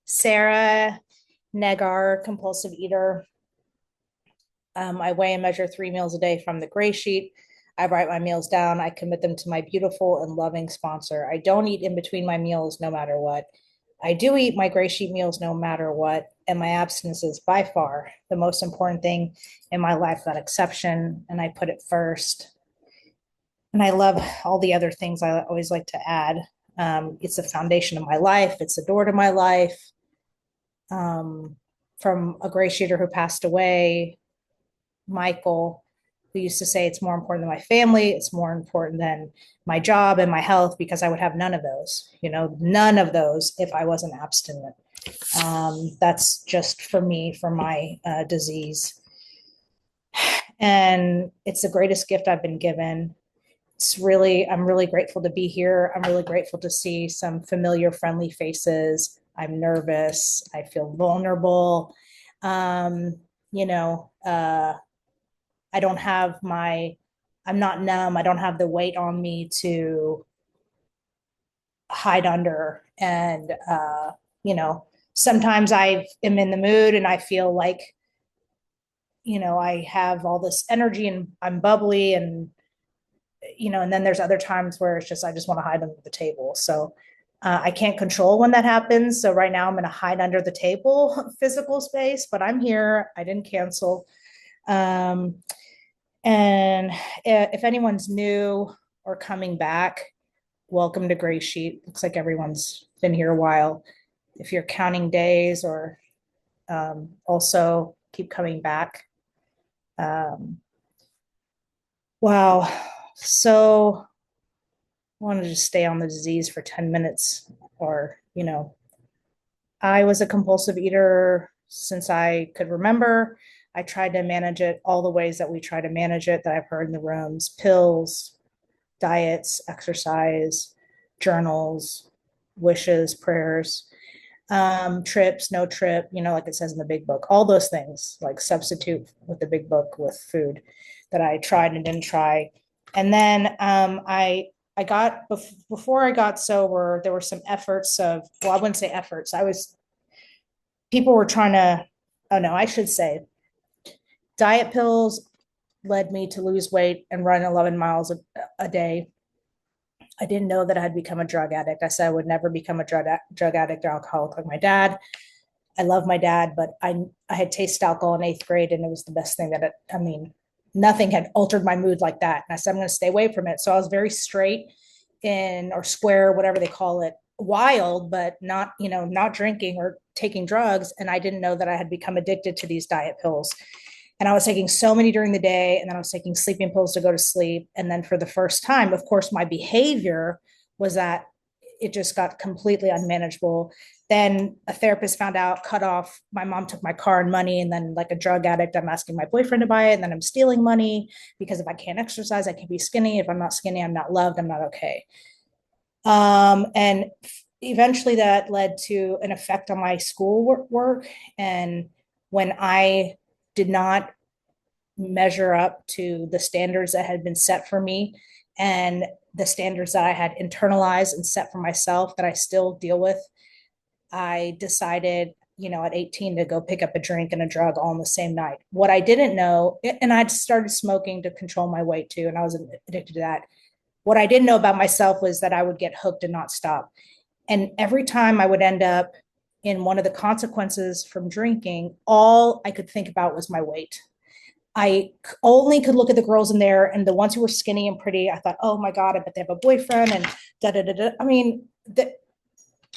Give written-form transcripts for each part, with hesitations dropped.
Sara, Negar, compulsive eater. I weigh and measure 3 meals a day from the gray sheet. I write my meals down. I commit them to my beautiful and loving sponsor. I don't eat in between my meals no matter what. I do eat my gray sheet meals no matter what. And my abstinence is by far the most important thing in my life, that exception. And I put it first. And I love all the other things I always like to add. It's the foundation of my life, it's the door to my life. From a gray sheeter who passed away, Michael, who used to say it's more important than my family, it's more important than my job and my health, because I would have none of those, none of those if I wasn't abstinent. That's just for me, for my disease. And it's the greatest gift I've been given. I'm really grateful to be here. I'm really grateful to see some familiar, friendly faces. I'm nervous. I feel vulnerable. Um, you know, uh, I don't have I'm not numb. I don't have the weight on me to hide under. And, sometimes I am in the mood and I feel like, I have all this energy and I'm bubbly and then there's other times where it's just, I just want to hide under the table. So I can't control when that happens. So right now I'm going to hide under the table physical space, but I'm here. I didn't cancel. Um, and if anyone's new or coming back, welcome to Gray Sheet. Looks like everyone's been here a while. If you're counting days, or also keep coming back. Um, wow. So I want to just stay on the disease for 10 minutes. I was a compulsive eater since I could remember. I tried to manage it all the ways that we try to manage it, that I've heard in the rooms: pills, diets, exercise, journals, wishes, prayers, trips, no trip, like it says in the big book, all those things, like substitute with the big book with food, that I tried and didn't try. And then I got, before I got sober, there were some efforts of, well, I wouldn't say efforts. People were trying to, oh no, I should say diet pills led me to lose weight and run 11 miles a day. I didn't know that I had become a drug addict. I said I would never become a drug addict or alcoholic like my dad. I love my dad, but I had tasted alcohol in 8th grade, and it was the best thing nothing had altered my mood like that. And I said, I'm going to stay away from it. So I was very straight or square, whatever they call it, wild, but not, not drinking or taking drugs. And I didn't know that I had become addicted to these diet pills. And I was taking so many during the day, and then I was taking sleeping pills to go to sleep. And then for the first time, of course, my behavior was that it just got completely unmanageable. Then a therapist found out, cut off. My mom took my car and money. And then, like a drug addict, I'm asking my boyfriend to buy it. And then I'm stealing money, because if I can't exercise, I can be skinny. If I'm not skinny, I'm not loved. I'm not okay. And eventually that led to an effect on my school work. And when I did not measure up to the standards that had been set for me, and the standards that I had internalized and set for myself that I still deal with, I decided, at 18, to go pick up a drink and a drug all in the same night. What I didn't know, and I'd started smoking to control my weight too, and I was addicted to that. What I didn't know about myself was that I would get hooked and not stop. And every time I would end up in one of the consequences from drinking, all I could think about was my weight. I only could look at the girls in there, and the ones who were skinny and pretty, I thought, oh my God, I bet they have a boyfriend, and da da da da. I mean, the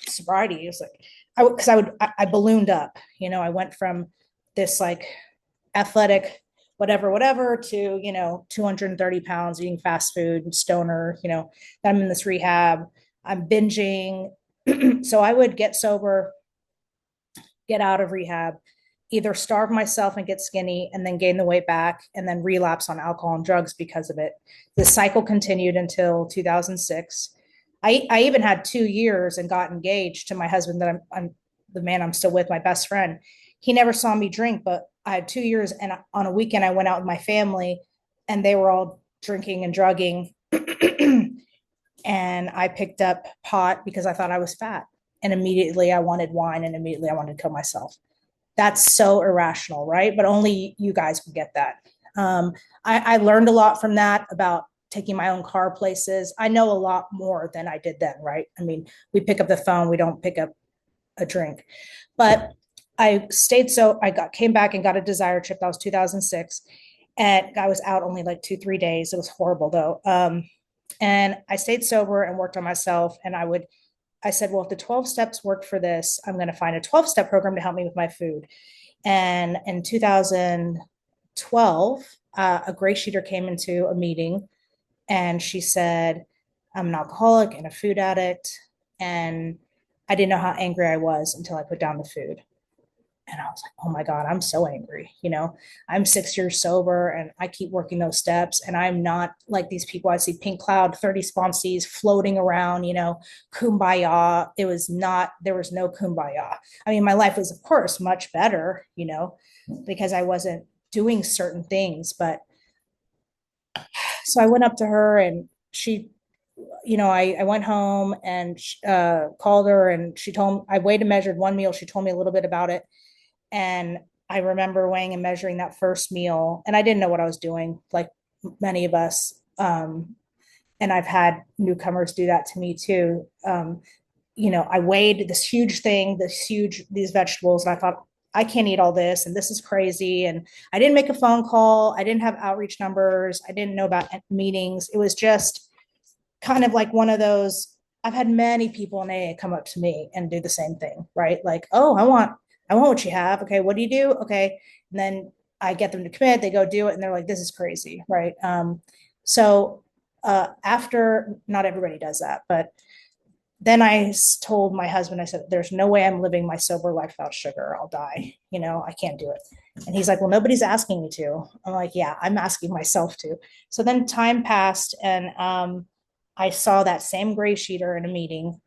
sobriety is like, I ballooned up. I went from this like athletic, whatever, to, 230 pounds, eating fast food and stoner, then I'm in this rehab. I'm binging. So I would get sober, get out of rehab, either starve myself and get skinny and then gain the weight back, and then relapse on alcohol and drugs because of it. The cycle continued until 2006. I even had 2 years and got engaged to my husband, that I'm the man I'm still with, my best friend. He never saw me drink, but I had 2 years, and on a weekend I went out with my family, and they were all drinking and drugging. And I picked up pot because I thought I was fat. and immediately I wanted wine and immediately I wanted to kill myself. That's so irrational, right? But only you guys would get that. I learned a lot from that about taking my own car places. I know a lot more than I did then, right? I mean, we pick up the phone, we don't pick up a drink. But I stayed, so I came back and got a Desire chip. That was 2006. And I was out only like 2, 3 days. It was horrible though. And I stayed sober and worked on myself. And I said, well, if the 12 steps worked for this, I'm going to find a 12-step program to help me with my food. And in 2012, a GreySheeter came into a meeting and she said, I'm an alcoholic and a food addict. And I didn't know how angry I was until I put down the food. And I was like, oh my God, I'm so angry. I'm 6 years sober and I keep working those steps. And I'm not like these people. I see Pink Cloud, 30 sponsees floating around, kumbaya. There was no kumbaya. I mean, my life was, of course, much better, because I wasn't doing certain things. But so I went up to her and I went home and called her and she told me, I weighed and measured one meal. She told me a little bit about it. And I remember weighing and measuring that first meal, and I didn't know what I was doing, like many of us. And I've had newcomers do that to me too. I weighed this huge thing, these vegetables, and I thought, I can't eat all this, and this is crazy. And I didn't make a phone call. I didn't have outreach numbers. I didn't know about meetings. It was just kind of like one of those. I've had many people in AA come up to me and do the same thing, right? Like, oh, I want what you have. Okay, what do you do? Okay. And then I get them to commit, they go do it, and they're like, this is crazy, right? So after, not everybody does that, but then I told my husband, I said, there's no way I'm living my sober life without sugar. I'll die. I can't do it. And he's like, well, nobody's asking me to. I'm like, yeah, I'm asking myself to. So then time passed and I saw that same GreySheeter in a meeting.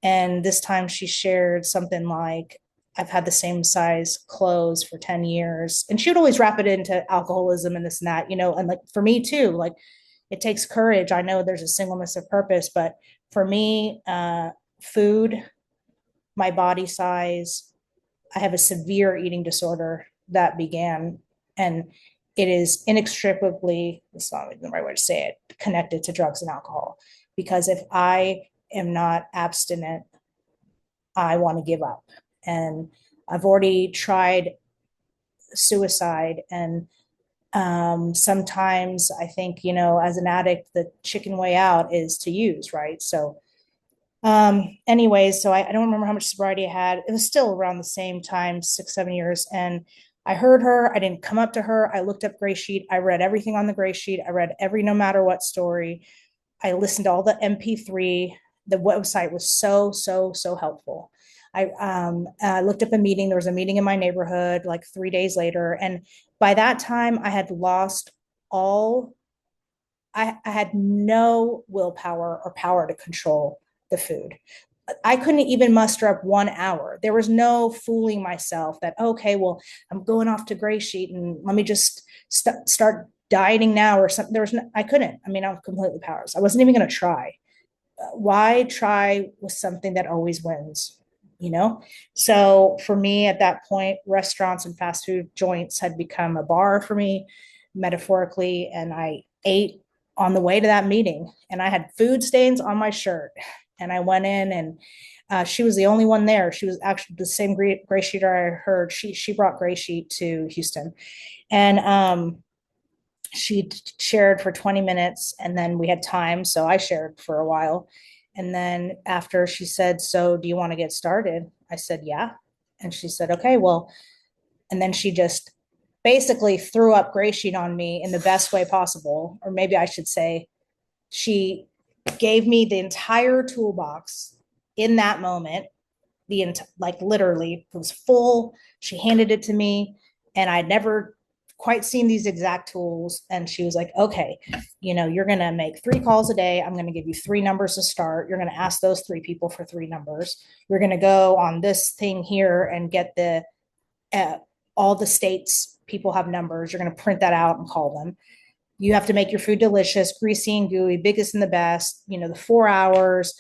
And this time she shared something like, I've had the same size clothes for 10 years. And she would always wrap it into alcoholism and this and that, and like for me too, like it takes courage. I know there's a singleness of purpose, but for me, food, my body size, I have a severe eating disorder that began, and it is inextricably, it's not the right way to say it, connected to drugs and alcohol. Because if I am not abstinent, I want to give up. And I've already tried suicide. And sometimes I think, as an addict, the chicken way out is to use, right? So, anyways, so I don't remember how much sobriety I had. It was still around the same time, 6, 7 years. And I heard her. I didn't come up to her. I looked up GreySheet. I read everything on the GreySheet. I read every No Matter What story. I listened to all the MP3. The website was so, so, so helpful. I looked up a meeting. There was a meeting in my neighborhood like 3 days later. And by that time, I had lost all, I had no willpower or power to control the food. I couldn't even muster up 1 hour. There was no fooling myself that, okay, well, I'm going off to GreySheet and let me just start dieting now or something. I couldn't. I mean, I'm completely powerless. I wasn't even going to try. Why try with something that always wins? So for me at that point, restaurants and fast food joints had become a bar for me, metaphorically. And I ate on the way to that meeting and I had food stains on my shirt. And I went in and she was the only one there. She was actually the same GreySheeter I heard. She brought GreySheet to Houston. And she shared for 20 minutes and then we had time. So I shared for a while. And then after she said, so do you want to get started? I said, yeah. And she said, okay, well, and then she just basically threw up GreySheet on me in the best way possible. Or maybe I should say, she gave me the entire toolbox in that moment. Like literally it was full. She handed it to me and I'd never quite seen these exact tools. And she was like, okay, you're going to make 3 calls a day. I'm going to give you 3 numbers to start. You're going to ask those 3 people for 3 numbers. You're going to go on this thing here and get all the states people have numbers. You're going to print that out and call them. You have to make your food delicious, greasy and gooey, biggest and the best, the 4 hours.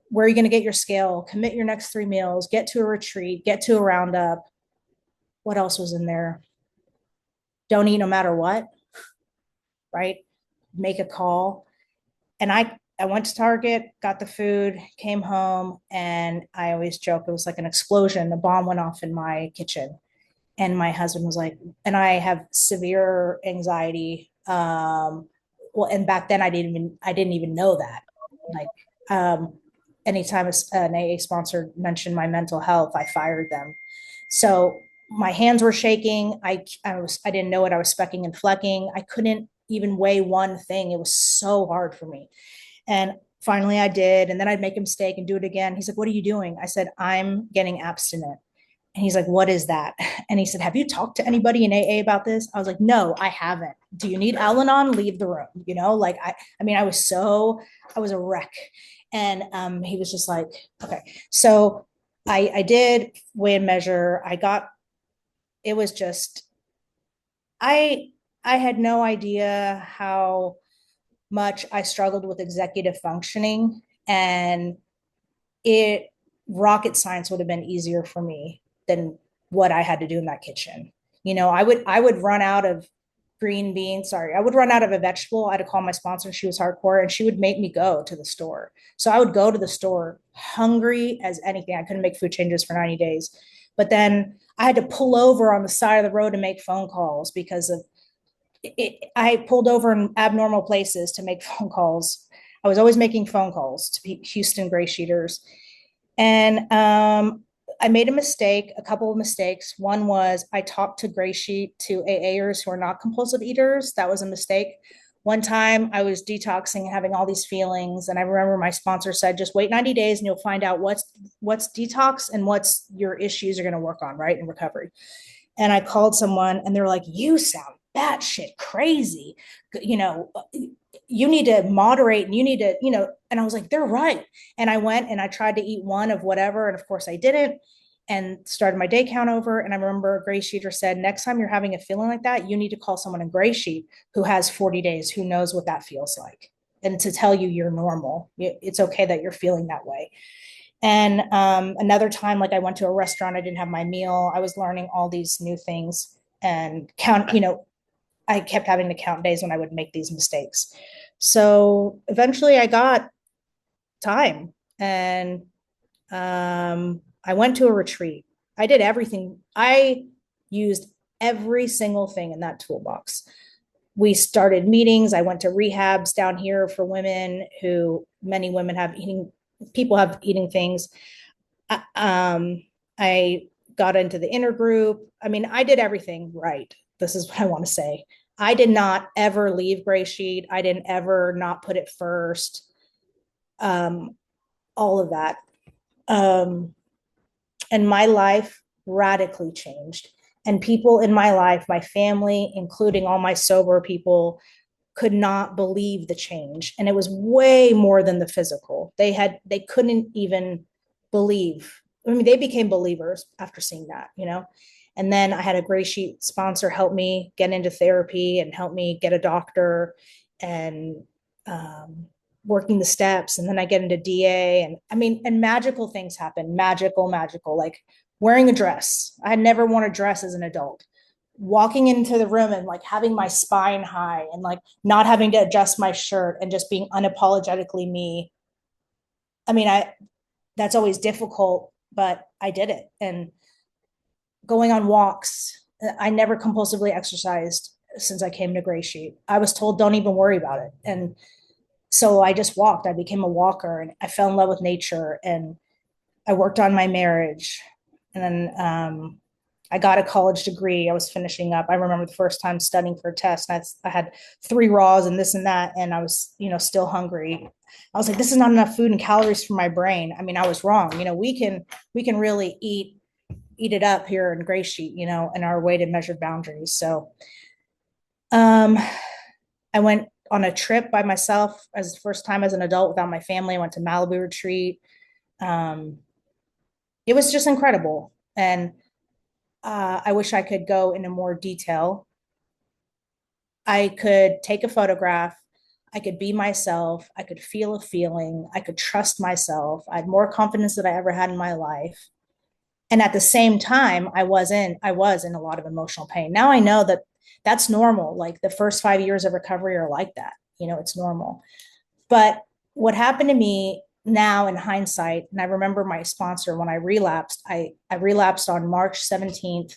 where are you going to get your scale? Commit your next 3 meals, get to a retreat, get to a roundup. What else was in there? Don't eat no matter what, right? Make a call. And I went to Target, got the food, came home, and I always joke it was like an explosion. The bomb went off in my kitchen. And my husband was like, and I have severe anxiety. Well, and back then I didn't even know that. Like, anytime an AA sponsor mentioned my mental health, I fired them. So my hands were shaking. I didn't know what I was specking and flecking. I couldn't even weigh one thing. It was so hard for me. And finally I did. And then I'd make a mistake and do it again. He's like, what are you doing? I said, I'm getting abstinent. And he's like, what is that? And he said, have you talked to anybody in AA about this? I was like, no, I haven't. Do you need Al-Anon? Leave the room. Like I mean, I was a wreck. And he was just like, okay. So I did weigh and measure. It was just, I, I had no idea how much I struggled with executive functioning, and it rocket science would have been easier for me than what I had to do in that kitchen. I would run out of green beans. Sorry, I would run out of a vegetable. I had to call my sponsor. She was hardcore, and she would make me go to the store. So I would go to the store hungry as anything. I couldn't make food changes for 90 days. But then I had to pull over on the side of the road to make phone calls because of I pulled over in abnormal places to make phone calls. I was always making phone calls to Houston GreySheeters. And I made a couple of mistakes. One was I talked to to AAers who are not compulsive eaters. That was a mistake. One time I was detoxing, having all these feelings, and I remember my sponsor said, "Just wait 90 days, and you'll find out what's detox and what's your issues are going to work on, right, in recovery." And I called someone, and they were like, "You sound batshit crazy. You know, you need to moderate, and you need to, And I was like, they're right. And I went and I tried to eat one of whatever. And of course I didn't, and started my day count over. And I remember a gray sheeter said, next time you're having a feeling like that, you need to call someone in gray sheet who has 40 days, who knows what that feels like. And to tell you you're normal. It's okay that you're feeling that way. And another time, like I went to a restaurant, I didn't have my meal. I was learning all these new things and I kept having to count days when I would make these mistakes. So eventually I got time, and I went to a retreat. I did everything. I used every single thing in that toolbox. We started meetings. I went to rehabs down here for women who many women people have eating things. I got into the Intergroup. I mean, I did everything right. This is what I want to say. I did not ever leave Gray Sheet. I didn't ever not put it first. Um, all of that. Um, and my life radically changed. And people in my life, my family, including all my sober people, could not believe the change. And it was way more than the physical. They couldn't even believe. I mean, they became believers after seeing that. And then I had a gray sheet sponsor help me get into therapy and help me get a doctor, and working the steps. And then I get into DA, and I mean, and magical things happen. Magical, like wearing a dress. I had never worn a dress as an adult. Walking into the room and like having my spine high and like not having to adjust my shirt and just being unapologetically me. I mean, that's always difficult, but I did it. And going on walks, I never compulsively exercised since I came to Gray Sheet. I was told, don't even worry about it. And so I just walked. I became a walker, and I fell in love with nature, and I worked on my marriage. And then I got a college degree. I was finishing up. I remember the first time studying for a test, and I had 3 raws and this and that, and I was, still hungry. I was like, this is not enough food and calories for my brain. I mean, I was wrong. We can really eat it up here in Gray Sheet, in our weighted measured boundaries. So I went on a trip by myself as the first time as an adult without my family. I went to Malibu retreat. Um, it was just incredible. And I wish I could go into more detail. I could take a photograph. I could be myself. I could feel a feeling. I could trust myself. I had more confidence than I ever had in my life. And at the same time, I was in a lot of emotional pain. Now I know that that's normal. Like the first 5 years of recovery are like that. It's normal. But what happened to me now in hindsight, and I remember my sponsor when I relapsed on March 17th,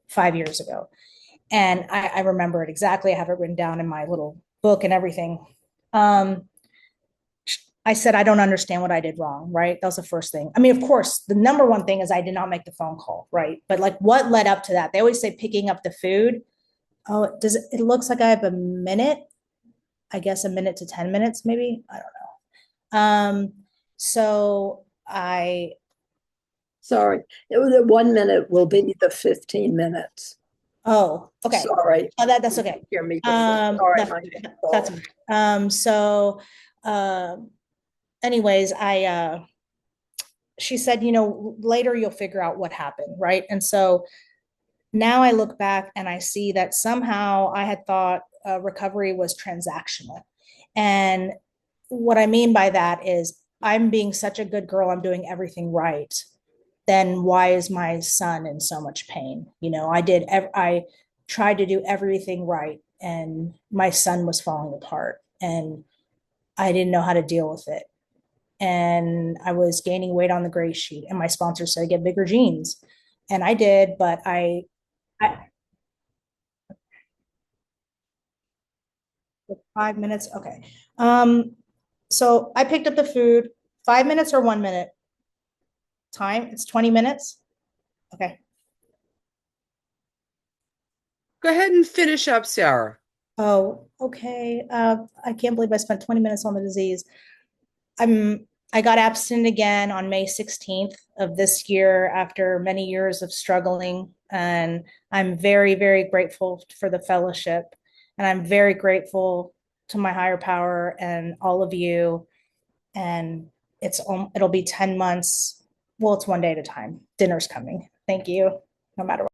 5 years ago. And I remember it exactly. I have it written down in my little book and everything. Um, I said, I don't understand what I did wrong, right? That was the first thing. I mean, of course, the number one thing is I did not make the phone call, right? But like what led up to that? They always say picking up the food. Oh, it looks like I have a minute, I guess a minute to 10 minutes, maybe. I don't know. So I, Sorry, it was the 1 minute will be the 15 minutes. oh, okay. Sorry. Oh, that's okay. Hear me before. Sorry, That's, my that's, fault. okay. So, anyways, she said, later you'll figure out what happened, right? And so now I look back and I see that somehow I had thought recovery was transactional. And what I mean by that is I'm being such a good girl, I'm doing everything right. Then why is my son in so much pain? I tried to do everything right and my son was falling apart and I didn't know how to deal with it. And I was gaining weight on the gray sheet and my sponsor said get bigger jeans. And I did, but I 5 minutes. Okay. Um, so I picked up the food, 5 minutes or 1 minute time. It's 20 minutes. Okay. Go ahead and finish up, Sarah. Oh, okay. I can't believe I spent 20 minutes on the disease. I got abstinent again on May 16th of this year after many years of struggling. And I'm very, very grateful for the fellowship. And I'm very grateful to my higher power and all of you. And it'll be 10 months. Well, it's one day at a time. Dinner's coming. Thank you. No matter what.